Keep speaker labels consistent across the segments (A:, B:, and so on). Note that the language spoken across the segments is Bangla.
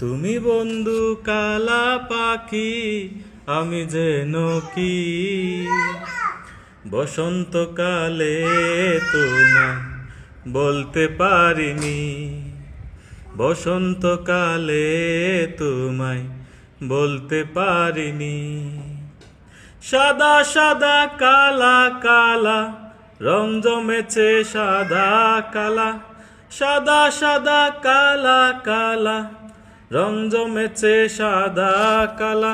A: তুমি বন্ধু কালা পাখি, আমি যেন কি বসন্তকালে তোমায় বলতে পারিনি। বসন্তকালে তোমায় বলতে পারিনি। সাদা সাদা কালা কালা রং জমেছে সাদা কালা। সাদা সাদা কালা কালা রং জমেছে সাদা কালা।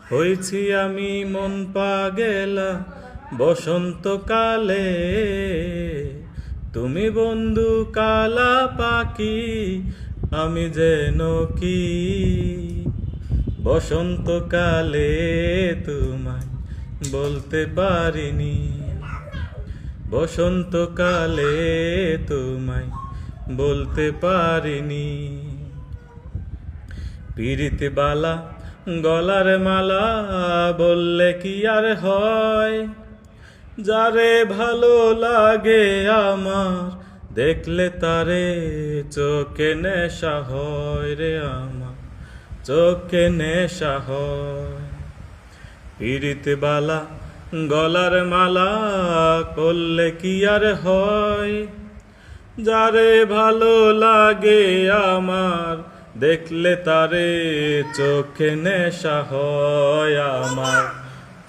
A: হয়েছি আমি মন পাগেলা বসন্তকালে। তুমি বন্ধু কালা পাখি, আমি যেন কি বসন্তকালে তোমায় বলতে পারিনি। বসন্তকালে তোমায় বলতে পারিনি। পিরিতি বালা গলার মালা বললে কি আর হয়? যারে ভালো লাগে আমার দেখলে তারে চোখে নেশা হয় রে আমার, চোখে নেশা হয়। পিরিতি বালা গলার মালা করলে কি আর হয়? যারে ভালো লাগে আমার দেখলে তারে চোখে নেশা হয় আমার,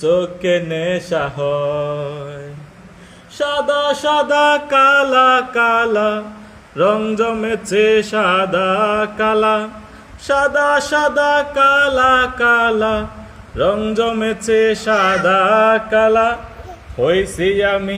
A: চোখে নেশা হয়। সাদা সাদা কালা কালা রং জমেছে সাদা কালা। সাদা সাদা কালা কালা রং জমেছে সাদা কালা। হইছি আমি